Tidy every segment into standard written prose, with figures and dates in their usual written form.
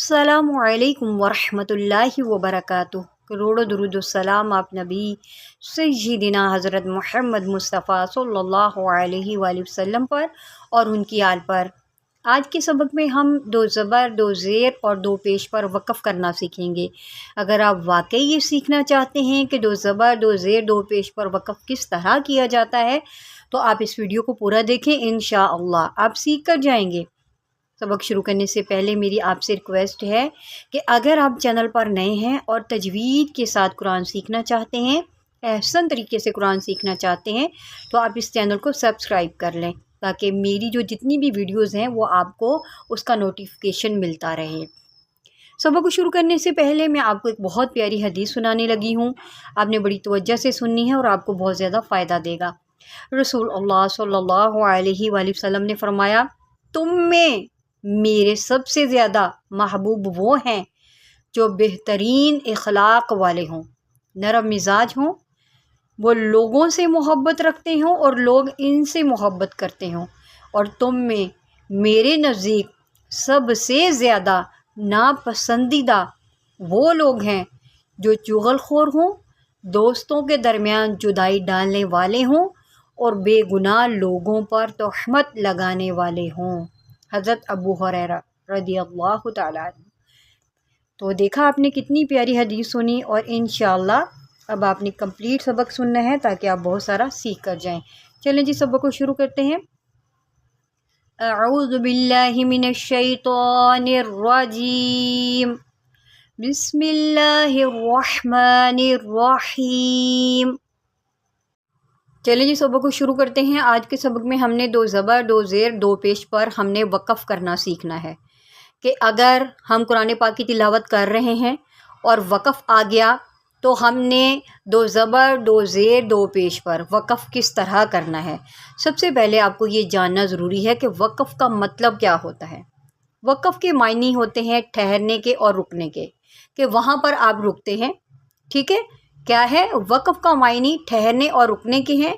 अस्सलामु अलैकुम वरहमतुल्लाहि वबरकातुह। करोड़ों दुरूद व सलाम आप नबी सय्यिदिना हज़रत मोहम्मद मुस्तफ़ा सल्लल्लाहु अलैहि वसल्लम पर और उनकी आल पर। आज के सबक में हम दो ज़बर, दो ज़ेर और दो पेश पर वक़फ़ करना सीखेंगे। अगर आप वाकई ये सीखना चाहते हैं कि दो ज़बर, दो ज़ेर, दो पेश पर वक़फ़ किस तरह किया जाता है, तो आप इस वीडियो को पूरा देखें, इंशाअल्लाह आप सीख कर जाएंगे। सबक शुरू करने से पहले मेरी आपसे रिक्वेस्ट है कि अगर आप चैनल पर नए हैं और तजवीद के साथ कुरान सीखना चाहते हैं, एहसन तरीके से कुरान सीखना चाहते हैं, तो आप इस चैनल को सब्सक्राइब कर लें ताकि मेरी जो जितनी भी वीडियोस हैं वो आपको उसका नोटिफिकेशन मिलता रहे। सबक को शुरू करने से पहले मैं आपको एक बहुत प्यारी हदीस सुनाने लगी हूँ। आपने बड़ी तवज्जो से सुननी है और आपको बहुत ज़्यादा फ़ायदा देगा। रसूल अल्लाह सल्लल्लाहु अलैहि वसल्लम ने फरमाया, तुम में मेरे सबसे ज़्यादा महबूब वो हैं जो बेहतरीन इखलाक वाले हों, नरम मिजाज हों, वो लोगों से मोहब्बत रखते हों और लोग इनसे मोहब्बत करते हों। और तुम में मेरे नज़दीक सबसे ज़्यादा नापसंदीदा वो लोग हैं जो चुगलखोर हों, दोस्तों के दरमियान जुदाई डालने वाले हों और बेगुनाह लोगों पर तोहमत लगाने वाले हों। हज़रत अबू हुरैरा रज़ियल्लाहु ताला अन्हु। तो देखा आपने कितनी प्यारी हदीस सुनी, और इंशाअल्लाह अब आपने कंप्लीट सबक सुनना है ताकि आप बहुत सारा सीख कर जाएं। चलें जी, सबक को शुरू करते हैं। अऊज़ु बिल्लाहि मिनश शैतानिर रजीम, बिस्मिल्लाहिर रहमानिर रहीम। चलिए जी, सबक को शुरू करते हैं। आज के सबक में हमने दो ज़बर, दो ज़ेर, दो पेश पर हमने वक़फ़ करना सीखना है कि अगर हम कुरान पाक की तिलावत कर रहे हैं और वक़फ़ आ गया तो हमने दो ज़बर, दो ज़ेर, दो पेश पर वक़फ़ किस तरह करना है। सबसे पहले आपको ये जानना ज़रूरी है कि वक़फ़ का मतलब क्या होता है। वक़फ़ के मायने होते हैं ठहरने के और रुकने के, कि वहाँ पर आप रुकते हैं। ठीक है, क्या है वक़फ़ का मायने? ठहरने और रुकने के हैं।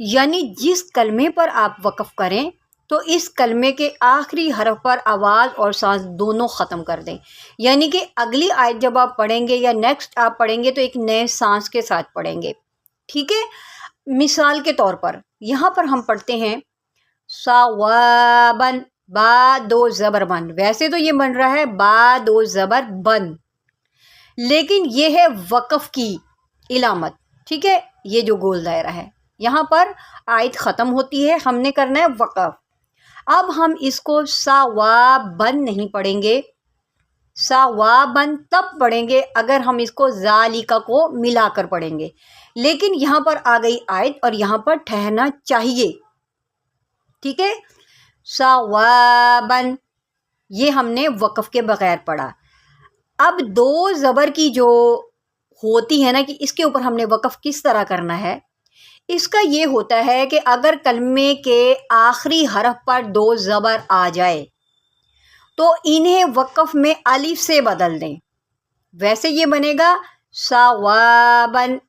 यानी जिस कलमे पर आप वक़फ़ करें तो इस कलमे के आखिरी हरफ पर आवाज़ और सांस दोनों ख़त्म कर दें। यानी कि अगली आयत जब आप पढ़ेंगे या नेक्स्ट आप पढ़ेंगे तो एक नए सांस के साथ पढ़ेंगे। ठीक है, मिसाल के तौर पर यहाँ पर हम पढ़ते हैं सवाबन, बा दो ज़बर बन। वैसे तो ये बन रहा है बा दो ज़बर बन, लेकिन ये है वक़फ़ की इलामत। ठीक है, ये जो गोल दायरा है यहाँ पर आयत ख़त्म होती है, हमने करना है वक़फ़। अब हम इसको सावाबन नहीं पढ़ेंगे, सावाबन तब पढ़ेंगे अगर हम इसको ज़ालिका को मिलाकर पढ़ेंगे। लेकिन यहाँ पर आ गई आयत और यहाँ पर ठहरना चाहिए। ठीक है, सावाबन ये हमने वक़फ़ के बग़ैर पढ़ा। अब दो ज़बर की जो होती है ना, कि इसके ऊपर हमने वक़फ़ किस तरह करना है, इसका ये होता है कि अगर कलमे के आखिरी हरफ पर दो ज़बर आ जाए तो इन्हें वक़फ़ में अलिफ से बदल दें। वैसे ये बनेगा सवाबन।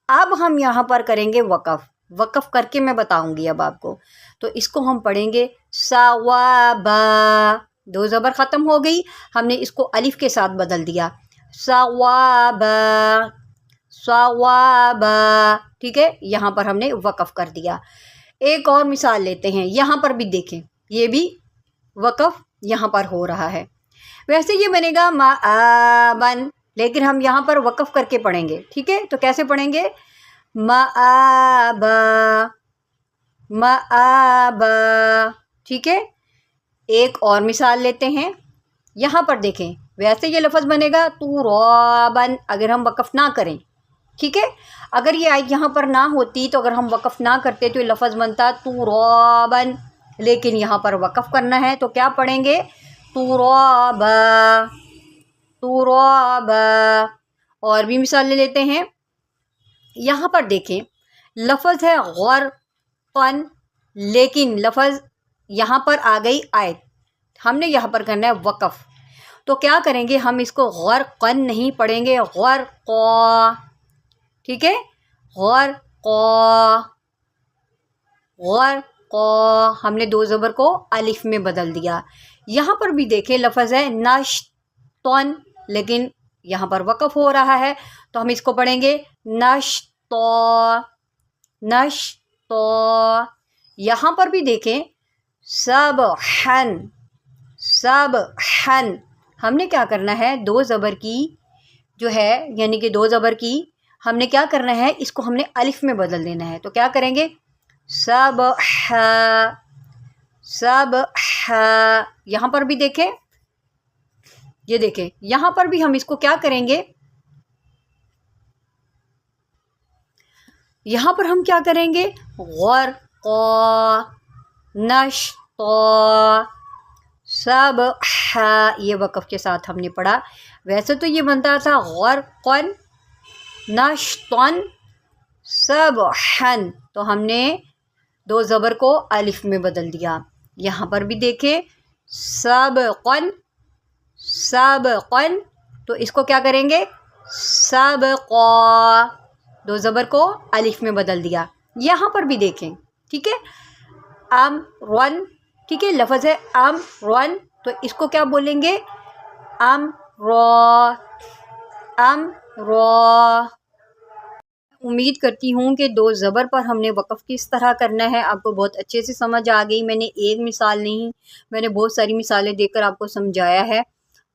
अब हम यहाँ पर करेंगे वक़फ़ करके मैं बताऊँगी अब आपको। तो इसको हम पढ़ेंगे सवाबा, दो ज़बर ख़त्म हो गई, हमने इसको अलिफ के साथ बदल दिया, सवाबा सवाबा। ठीक है, यहाँ पर हमने वक़फ़ कर दिया। एक और मिसाल लेते हैं, यहाँ पर भी देखें, ये भी वक़फ़ यहाँ पर हो रहा है। वैसे ये बनेगा माआबन, लेकिन हम यहाँ पर वक़फ़ करके पढ़ेंगे। ठीक है, तो कैसे पढ़ेंगे? माआबा माआबा। ठीक है, एक और मिसाल लेते हैं, यहाँ पर देखें, वैसे ये लफ्ज़ बनेगा तुराबन अगर हम वक़फ़ ना करें। ठीक है, अगर ये आयत यहाँ पर ना होती तो अगर हम वक़फ़ ना करते तो ये लफ्ज़ बनता तुराबन, लेकिन यहाँ पर वक़फ़ करना है तो क्या पढ़ेंगे? तुराबा तुराबा। और भी मिसाल ले लेते हैं, यहाँ पर देखें, लफ्ज़ है ग़रक़न, लेकिन लफ्ज़ यहाँ पर आ गई आयत, हमने यहाँ पर करना है वक़फ़। तो क्या करेंगे, हम इसको ग़रक़न नहीं पढ़ेंगे, ग़रक़ा। ठीक है, ग़रक़ा ग़रक़ा, हमने दो ज़बर को अलिफ में बदल दिया। यहाँ पर भी देखें, लफ्ज़ है नश्त, नश्तन, लेकिन यहाँ पर वक़फ़ हो रहा है तो हम इसको पढ़ेंगे नश्तो, नश्तो। यहाँ पर भी देखें सबहन, सबहन, हमने क्या करना है, दो ज़बर की जो है यानी कि दो ज़बर की हमने क्या करना है, इसको हमने अलिफ में बदल देना है। तो क्या करेंगे, सबह, सबह। यहाँ पर भी देखें, ये देखें यहाँ पर भी हम इसको क्या करेंगे, यहाँ पर हम क्या करेंगे, ग़रक़ा, नश्ता, सबह, ये वक़फ़ के साथ हमने पढ़ा। वैसे तो ये बनता था ग़रक़न, नश्तन, सबहन, तो हमने दो ज़बर को अलिफ में बदल दिया। यहाँ पर भी देखें सबक़न, सबक़न, तो इसको क्या करेंगे, सबक़ा, दो ज़बर को अलिफ में बदल दिया। यहाँ पर भी देखें, ठीक है, अमरन, ठीक है, लफ्ज़ है अमरन, तो इसको क्या बोलेंगे, अमरा, अमरा। उम्मीद करती हूँ कि दो ज़बर पर हमने वक़फ़ किस तरह करना है आपको बहुत अच्छे से समझ आ गई। मैंने एक मिसाल नहीं, मैंने बहुत सारी मिसालें देकर आपको समझाया है।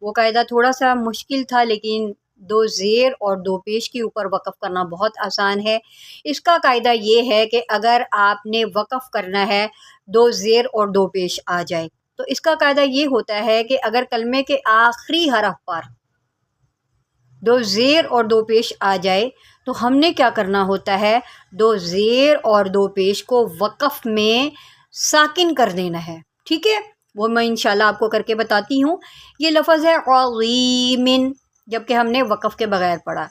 वो कायदा थोड़ा सा मुश्किल था, लेकिन दो ज़ेर और दो पेश के ऊपर वक़फ़ करना बहुत आसान है। इसका कायदा ये है कि अगर आपने वक़फ़ करना है दो ज़ेर और दो पेश आ जाए, तो इसका कायदा ये होता है कि अगर कलमे के आखिरी हरफ पर दो ज़ेर और दो पेश आ जाए तो हमने क्या करना होता है, दो ज़ेर और दो पेश को वक़फ़ में साकिन कर देना है, ठीक है। वो मैं इंशाल्लाह आपको करके बताती हूँ। ये लफ्ज़ है अज़ीमिन, जबकि हमने वक़फ़ के बग़ैर पढ़ा।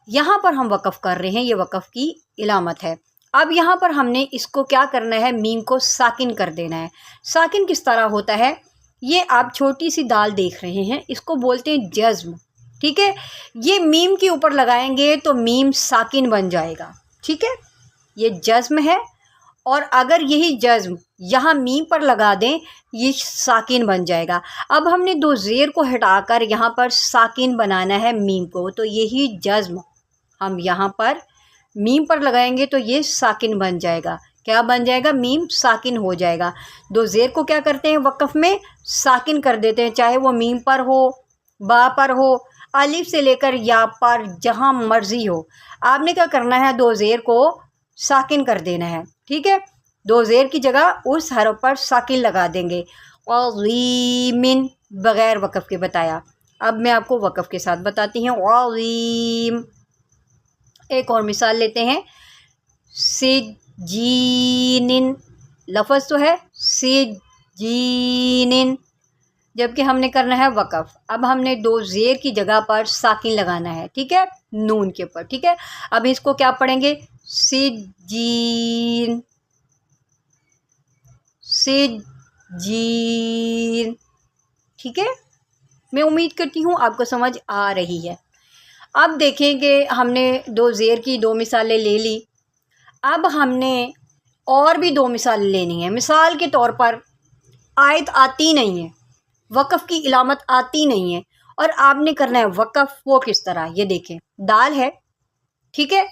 यहाँ पर हम वक़फ़ कर रहे हैं, ये वक़फ़ की इलामत है। अब यहाँ पर हमने इसको क्या करना है, मीम को साकिन कर देना है। साकिन किस तरह होता है, ये आप छोटी सी दाल देख रहे हैं, इसको बोलते हैं जज़्म, ठीक है। ये मीम के ऊपर लगाएंगे तो मीम साकिन बन जाएगा, ठीक है, ये जज़्म है। और अगर यही जज़्म यहाँ मीम पर लगा दें, ये साकिन बन जाएगा। अब हमने दो ज़ेर को हटाकर यहाँ पर साकिन बनाना है मीम को, तो यही जज़्म हम यहाँ पर मीम पर लगाएंगे तो ये साकिन बन जाएगा। क्या बन जाएगा, मीम साकिन हो जाएगा। दो ज़ेर को क्या करते हैं, वक़फ़ में साकिन कर देते हैं, चाहे वो मीम पर हो, बा पर हो, अलिफ से लेकर या पर, जहाँ मर्ज़ी हो। आपने क्या करना है, दो ज़ेर को साकिन कर देना है, ठीक है। दो ज़ेर की जगह उस हरफ पर साकिन लगा देंगे। अज़ीमिन बग़ैर वक़फ़ के बताया। अब मैं आपको वक़फ़ के साथ बताती हूँ। अज़ीम, एक और मिसाल लेते हैं, सिज्जीनिन, लफ्ज़ तो है सिज्जीनिन, जबकि हमने करना है वक़फ़। अब हमने दो ज़ेर की जगह पर साकिन लगाना है, ठीक है, नून के ऊपर, ठीक है। अब इसको क्या पढ़ेंगे, सिज्जीन, सिज्जीन, ठीक है। मैं उम्मीद करती हूँ आपको समझ आ रही है। अब देखें कि हमने दो ज़ेर की दो मिसालें ले ली। अब हमने और भी दो मिसालें लेनी है। मिसाल के तौर पर आयत आती नहीं है, वक़फ़ की इलामत आती नहीं है, और आपने करना है वक़फ़। वो किस तरह, ये देखें, दाल है, ठीक है,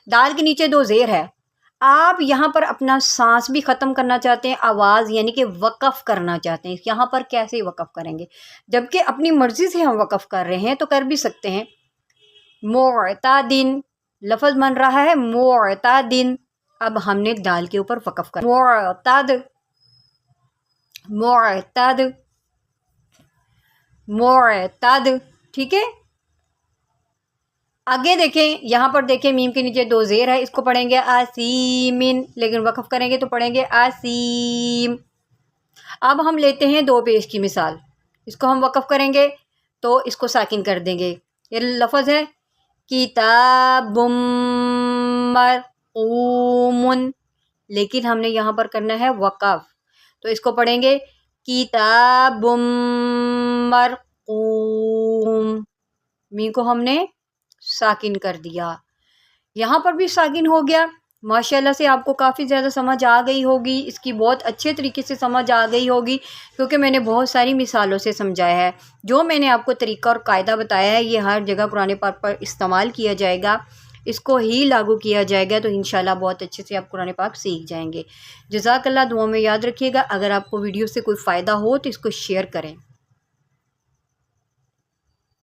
दाल के नीचे दो ज़ेर है। आप यहाँ पर अपना सांस भी ख़त्म करना चाहते हैं, आवाज़ यानी कि वक़फ़ करना चाहते हैं। यहाँ पर कैसे वक़फ़ करेंगे, जबकि अपनी मर्ज़ी से हम वक़फ़ कर रहे हैं तो कर भी सकते हैं। मुअतादिन लफ्ज़ बन रहा है मुअतादिन। अब हमने दाल के ऊपर वक़फ़ कर, मुअताद, मुअताद, मुअताद, ठीक है। आगे देखें, यहाँ पर देखें, मीम के नीचे दो ज़ेर है, इसको पढ़ेंगे आसीमिन, लेकिन वक़फ़ करेंगे तो पढ़ेंगे आसीम। अब हम लेते हैं दो पेश की मिसाल, इसको हम वक़फ़ करेंगे तो इसको साकिन कर देंगे। ये लफ्ज़ है किताबुम मरक़ूमुन, लेकिन हमने यहाँ पर करना है वक़फ़, तो इसको पढ़ेंगे किताबुम मरक़ूम, मीम को हमने साकिन कर दिया। यहाँ पर भी साकिन हो गया। माशाल्लाह से आपको काफ़ी ज़्यादा समझ आ गई होगी, इसकी बहुत अच्छे तरीके से समझ आ गई होगी, क्योंकि मैंने बहुत सारी मिसालों से समझाया है। जो मैंने आपको तरीका और कायदा बताया है, ये हर जगह कुरान पाक पर इस्तेमाल किया जाएगा, इसको ही लागू किया जाएगा, तो इंशाल्लाह बहुत अच्छे से आप कुरान पाक सीख जाएंगे। जज़ाकल्लाह, दुआ में याद रखिएगा। अगर आपको वीडियो से कोई फ़ायदा हो तो इसको शेयर करें।